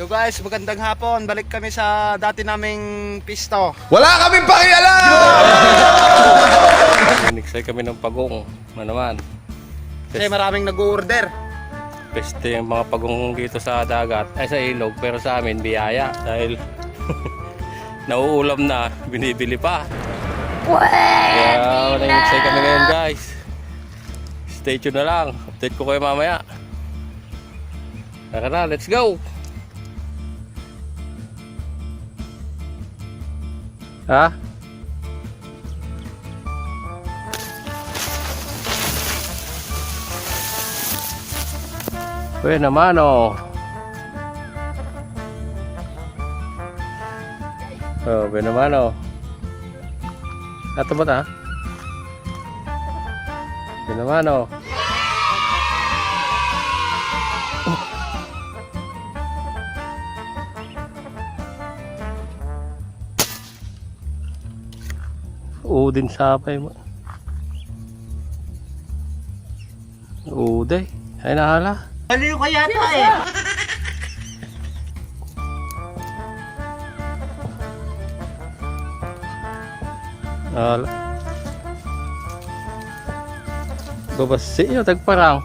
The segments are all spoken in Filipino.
So guys, magandang hapon. Balik kami sa dati naming pisto. Wala kaming pakialam! Niksay kami ng pagong naman. Kasi maraming nag-order. Peste yung mga pagong dito sa dagat, ay sa ilog, pero sa amin biyaya dahil nauulam na, binibili pa. Kaya niksay kami ngayon guys. Stay tuned na lang, update ko kayo mamaya. Tara na, let's go! Ha? Pwede naman oh. Oh, pwede naman oh. Ato ba ta? Pwede naman oh. Udin sapay mo. Uday. Ay nahala. Aliw ka yata eh. Nahala. Babasi yun, tagparang.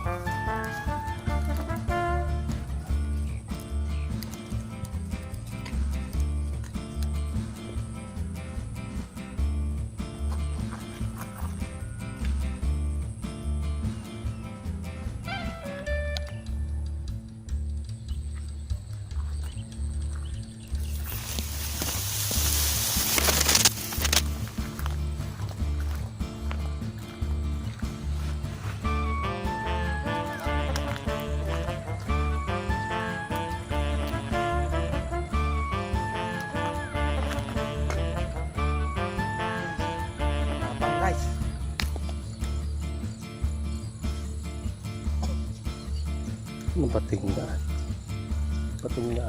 Guys. Pating na. Pating na.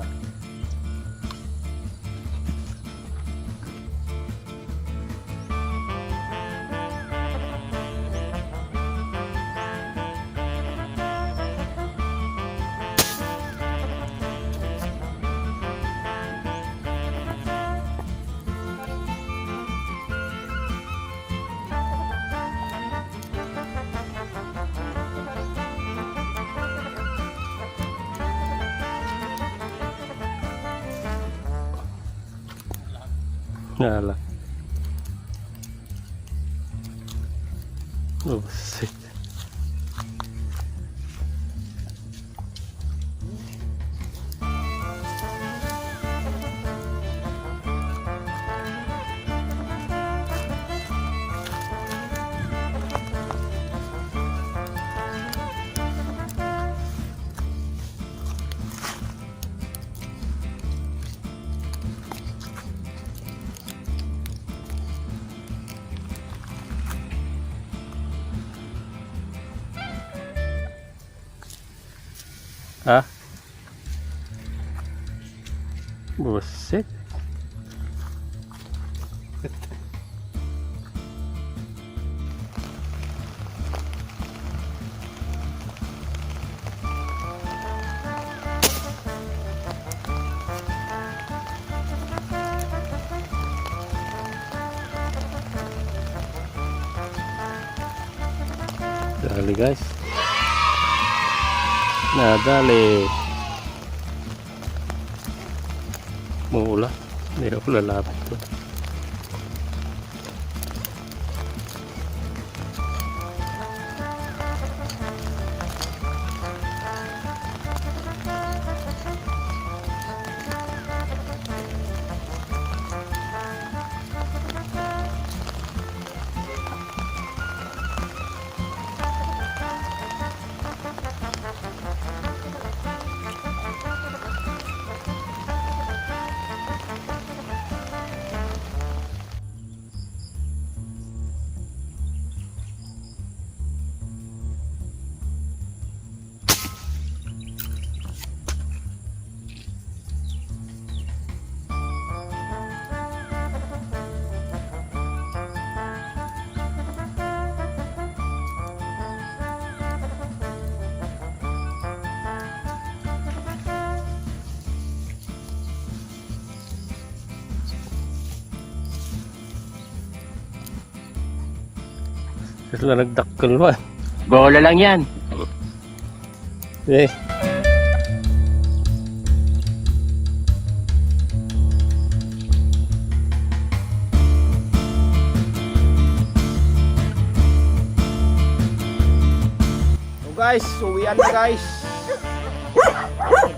Nala. Oh, shit. Ha? Buset. Dali guys. Nadali. Mula. Hindi ako lalapit to. Kasi na nagdakkel man. Bola lang yan. Eh. So guys, uwian na guys.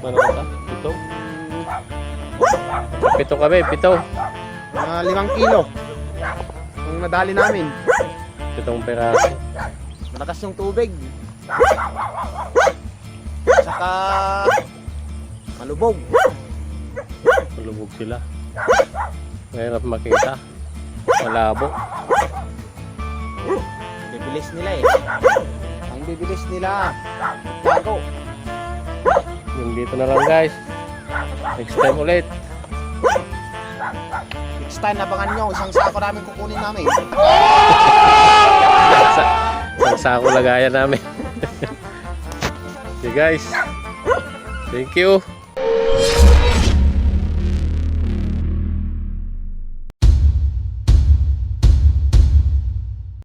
Ano ba? Pito? Pito kami, pito. Mga 5 kilo. Ang nadali namin. Pitong peraso. Malakas yung tubig. Saka malubog. Malubog sila. Mahirap makita. Malabo. Bibilis nila eh. Ang bibilis nila. Bago. Yung dito na lang guys. Next time ulit. Next time abangan nyo. Isang sako namin kukunin namin. Isang sako lagayan namin. Okay guys. Thank you.